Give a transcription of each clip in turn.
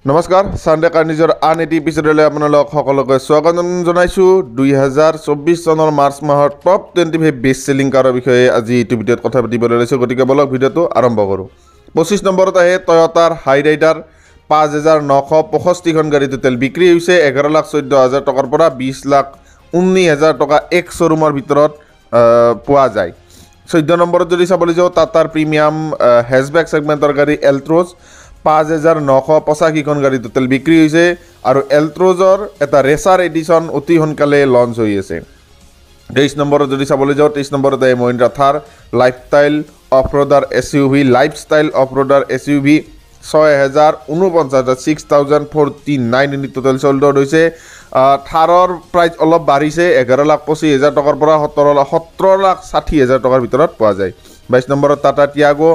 নমস্কাৰ সানডে কাৰ্নিজৰ আন এটি এপিছডলৈ আপোনালোক সকলোকে স্বাগতম জনাইছোঁ 2024 চনৰ মাৰ্চ মাহৰ টপ 25 বেষ্ট চেলিং কাৰৰ বিষয়ে আজি এইটো ভিডিঅ'ত কথা পাতিবলৈ লৈছোঁ গতিকে বলক ভিডিঅ'টো আৰম্ভ কৰোঁ 25 নম্বৰত আহে টয়োটাৰ হাইৰাইডাৰ 5965খন গাড়ী টোটেল বিক্ৰী হৈছে 11,14,000 টকাৰ পৰা 20,19,000 টকা এক শ্বৰুমৰ ভিতৰত পোৱা যায় 14 নম্বৰত যদি চাবলৈ যাওঁ টাটাৰ প্ৰিমিয়াম হেচবেক সেগমেন্টৰ গাড়ী এল্ট্ৰছ 5,985খন গাড়ী টোটেল বিক্ৰী হৈছে আৰু এল্ট্ৰজৰ এটা ৰেচাৰ এডিশ্যন অতি সোনকালে লঞ্চ হৈ আছে 23 নম্বৰত যদি চাবলৈ যাওঁ 23 নম্বৰত আছে Mahindra Thar lifestyle off roader SUV lifestyle off roader SUV 6,049 unit total sold out হৈছে থাৰৰ প্ৰাইচ অলপ বাঢ়িছে 11,25,000 টকাৰ পৰা 17,60,000 টকাৰ ভিতৰত পোৱা যায় 22 নম্বৰত টাটা টিয়াগো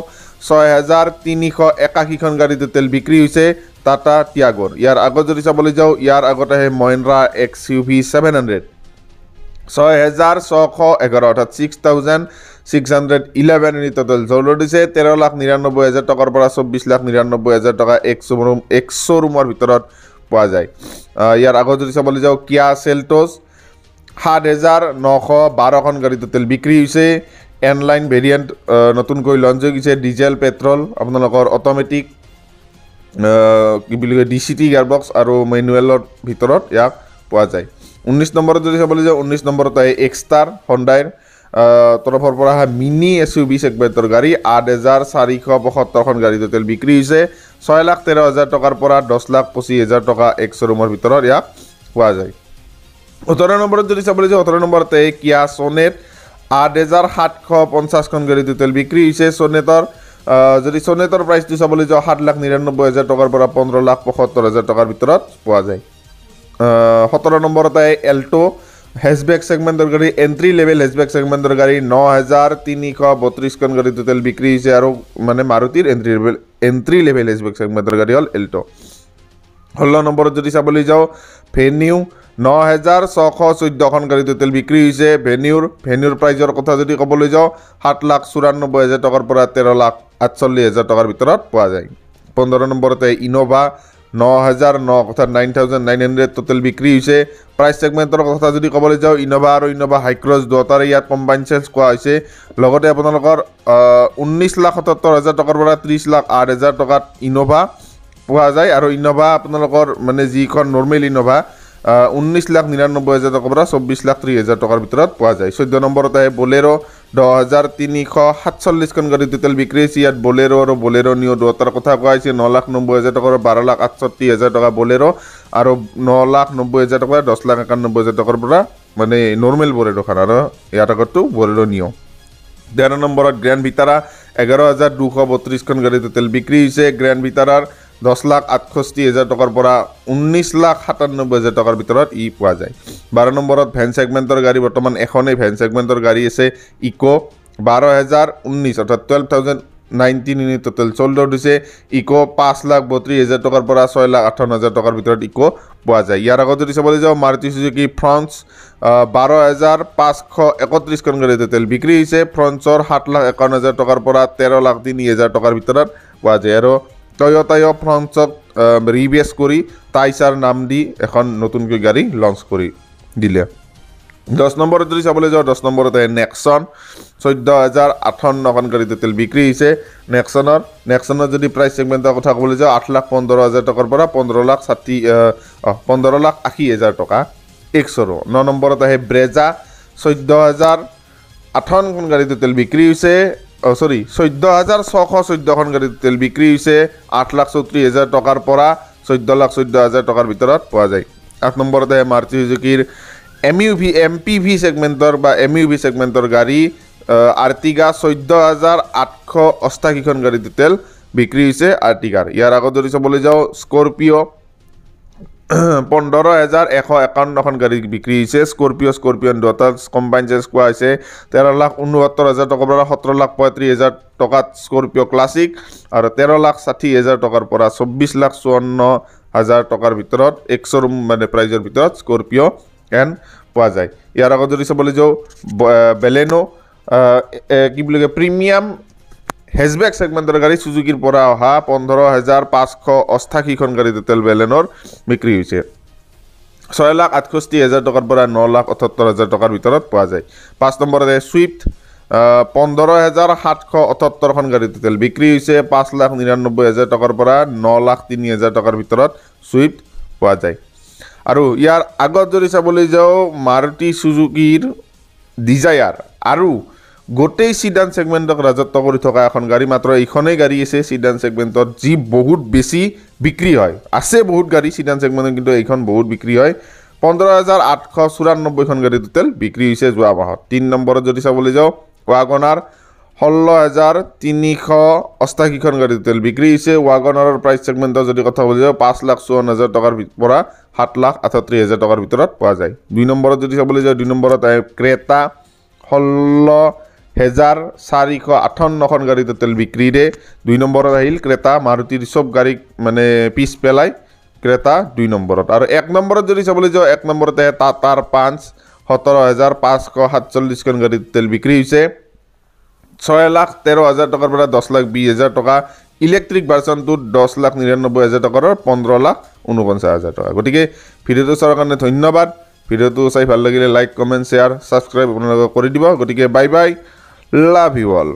6,381খন গাড়ী টোটেল বিক্ৰী হৈছে টাটা টিয়াগোৰ ইয়াৰ আগত যদি চাবলৈ যাওঁ ইয়াৰ আগত আহে মহিন্দ্ৰা এক্সইউভি 700 6,611 অৰ্থাৎ 6,611 ইউনিট টোটেল চল্ড দিছে 13,99,000 টকাৰ পৰা 24,99,000 টকা এক শ্বৰুমৰ ভিতৰত পোৱা যায় ইয়াৰ আগত যদি চাবলৈ যাওঁ কিয়া চেল্টছ 7,912খন গাড়ী টোটেল বিক্ৰী হৈছে এনলাইন ভেৰিয়েণ্ট নতুনকৈ লঞ্চ হৈ গৈছে ডিজেল পেট্ৰল আপোনালোকৰ অটোমেটিক কি বুলি কয় ডিচিটি গিয়াৰবক্স আৰু মেনুৱেলৰ ভিতৰত ইয়াক পোৱা যায় 19 নম্বৰত যদি চাবলৈ যাওঁ 19 নম্বৰত আহে এক্সটাৰ হণ্ডাইৰ তৰফৰ পৰা মিনি এছইউভি সেগমেন্টৰ গাড়ী 8,475খন গাড়ী টোটেল বিক্ৰী হৈছে 6,13,000 টকাৰ পৰা 10,25,000 টকা এক শ্বৰুমৰ ভিতৰত ইয়াক পোৱা যায় 18 নম্বৰত যদি চাবলৈ যাওঁ 18 নম্বৰত আহে কিয়া সোনেট 8,750খন গাড়ী টোটেল বিক্ৰী হৈছে সোনেটৰ যদি সোনেটৰ প্ৰাইচটো চাবলৈ যাওঁ 7,99,000 টকাৰ পৰা 15,75,000 টকাৰ ভিতৰত পোৱা যায় 17 নম্বৰত আহে এল্টো হেচবেক সেগমেন্টৰ গাড়ী এন্ট্ৰি লেভেল হেচবেক সেগমেন্টৰ গাড়ী 9,332খন গাড়ী টোটেল বিক্ৰী হৈছে আৰু মানে মাৰুতিৰ এন্ট্ৰি লেভেল হেচবেক সেগমেন্টৰ গাড়ী হ'ল এল্টো 16 নম্বৰত যদি চাবলৈ যাওঁ ভেনিউ 9,614খন গাড়ী টোটেল বিক্ৰী হৈছে ভেনিউৰ প্ৰাইজৰ কথা যদি ক'বলৈ যাওঁ 7,94,000 টকাৰ পৰা 13,48,000 টকাৰ ভিতৰত পোৱা যায় 15 নম্বৰতে ইনোভা 9,009 অৰ্থাৎ 9,900 টোটেল বিক্ৰী হৈছে প্ৰাইচ সেগমেন্টৰ কথা যদি ক'বলৈ যাওঁ ইনোভা আৰু ইনোভা হাইক্ৰছ দুটাৰে ইয়াত কম্বাইন চেঞ্জ কৰা হৈছে লগতে আপোনালোকৰ 19,77,000 টকাৰ পৰা 30,08,000 টকাত ইনোভা পোৱা যায় আৰু ইনোভা আপোনালোকৰ মানে যিখন নৰ্মেল ইনোভা 19,99,000 টকাৰ পৰা 24,30,000 টকাৰ ভিতৰত পোৱা যায় 14 নম্বৰত আহে বলেৰো 10,347খন গাড়ী টোটেল বিক্ৰী হৈছে ইয়াত বলেৰো আৰু বলেৰো নিও দুটাৰ কথা কোৱা হৈছে 9,90,000 টকাৰ 12,68,000 টকা বলেৰো আৰু 9,90,000 টকা 10,91,000 টকাৰ পৰা মানে নৰ্মেল বলেৰোখন আৰু ইয়াৰ আগতো বলেৰো নিও 13 নম্বৰত গ্ৰেণ্ড ভিটাৰা 11,232খন গাড়ী টোটেল বিক্ৰী হৈছে গ্ৰেণ্ড ভিটাৰাৰ 10,68,000 টকাৰ পৰা 19,97,000 টকাৰ ভিতৰত ই পোৱা যায় 12 নম্বৰত ভেন সেগমেন্টৰ গাড়ী বৰ্তমান এখনেই ভেন সেগমেন্টৰ গাড়ী আছে ইকো 12,019 অৰ্থাৎ 12,019 ইউনিট টোটেল চল্ড আউট হৈছে ইকো 5,32,000 টকাৰ পৰা 6,58,000 টকাৰ ভিতৰত ইকো পোৱা যায় ইয়াৰ আগত যদি চাবলৈ যাওঁ মাৰুতি সুজুকি ফ্ৰন্স 12,531খন গাড়ী টোটেল বিক্ৰী হৈছে ফ্ৰন্সৰ 7,51,000 টকাৰ পৰা 13,03,000 টকাৰ ভিতৰত পোৱা যায় আৰু টয়োটাও ফ্ৰন্সক ৰিবেছ কৰি টাইচাৰ নাম দি এখন নতুনকৈ গাড়ী লঞ্চ কৰি দিলে 10 নম্বৰত যদি চাবলৈ যাওঁ 10 নম্বৰত আহে নেক্সন 14,058খন গাড়ী টোটেল বিক্ৰী হৈছে নেক্সনৰ যদি প্ৰাইচ সেগমেন্টৰ কথা ক'বলৈ যাওঁ 8,15,000 টকাৰ পৰা 15,80,000 টকা এক শ্বৰু 9 নম্বৰত আহে ব্ৰেজা 14,058খন গাড়ী টোটেল বিক্ৰী হৈছে 14,614খন গাড়ী টোটেল বিক্ৰী হৈছে 8,34,000 টকাৰ পৰা 14,14,000 টকাৰ ভিতৰত পোৱা যায় 8 নম্বৰত আহে মাৰুতি সুজুকিৰ এমপিভি সেগমেন্টৰ গাড়ী আৰ্টিগা 14,888খন গাড়ী টোটেল বিক্ৰী হৈছে আৰ্টিগাৰ ইয়াৰ আগত যদি চাবলৈ যাওঁ স্কৰপিঅ 15,151খন গাড়ী বিক্ৰী হৈছে স্কৰপিঅন দুটা কম্বাইন চেঞ্জ কৰা হৈছে 13,69,000 টকাৰ পৰা 17,35,000 টকাত স্কৰপিঅ ক্লাছিক আৰু 13,60,000 টকাৰ পৰা 24,54,000 টকাৰ ভিতৰত এক শ্বৰুম মানে প্ৰাইজৰ ভিতৰত স্কৰপিঅ এন পোৱা যায় ইয়াৰ আগত যদি চাবলৈ যাওঁ বেলেনো কি বুলি কয় প্ৰিমিয়াম হেজবেক সেগমেন্টৰ গাড়ী সুজুকিৰ পৰা অহা 15,588খন গাড়ী টোটেল বেলেনৰ বিক্ৰী হৈছে 6,68,000 টকাৰ পৰা 9,78,000 টকাৰ ভিতৰত পোৱা যায় 5 নম্বৰতে সুইফট 15,778খন গাড়ী টোটেল বিক্ৰী হৈছে 5,99,000 টকাৰ পৰা 9,03,000 টকাৰ ভিতৰত সুইফট পোৱা যায় আৰু ইয়াৰ আগত যদি চাবলৈ যাওঁ মাৰুতি সুজুকিৰ ডিজায়াৰ আৰু গোটেই সিডান সেগমেন্টক ৰাজত্ব কৰি থকা এখন গাড়ী মাত্ৰ এইখনেই গাড়ী আছে সিডান সেগমেন্টত যি বহুত বেছি বিক্ৰী হয় আছে বহুত গাড়ী সিডান সেগমেন্টত কিন্তু এইখন বহুত বিক্ৰী হয় 15,894খন গাড়ী টোটেল বিক্ৰী হৈছে যোৱা মাহত 3 নম্বৰত যদি চাবলৈ যাওঁ ওয়াগনাৰ 16,388খন গাড়ী টোটেল বিক্ৰী হৈছে ওয়াগনাৰৰ প্ৰাইস সেগমেন্টৰ যদি কথা ক'বলৈ যাওঁ 5,54,000 টকাৰ পৰা 7,68,000 টকাৰ ভিতৰত পোৱা যায় 2 নম্বৰত যদি চাবলৈ যাওঁ 2 নম্বৰত ক্ৰেতা 16,458খন গাড়ী টোটেল বিক্ৰীৰে 2 নম্বৰত আহিল ক্ৰেতা মাৰুতিৰ সব গাড়ী মানে পিছ পেলাই ক্ৰেতা 2 নম্বৰত আৰু 1 নম্বৰত যদি চাবলৈ যাওঁ 1 নম্বৰতে টাটাৰ পাঞ্চ 17,547খন গাড়ী টোটেল বিক্ৰী হৈছে 6,13,000 টকাৰ পৰা 10,20,000 টকা ইলেক্ট্ৰিক ভাৰ্চনটোত 10,99,000 টকাৰ 15,49,000 টকা গতিকে ভিডিঅ'টো চোৱাৰ কাৰণে ধন্যবাদ ভিডিঅ'টো চাই ভাল লাগিলে লাইক কমেন্ট শেয়াৰ সাবস্ক্ৰাইব আপোনালোকে কৰি দিব গতিকে bye bye love you all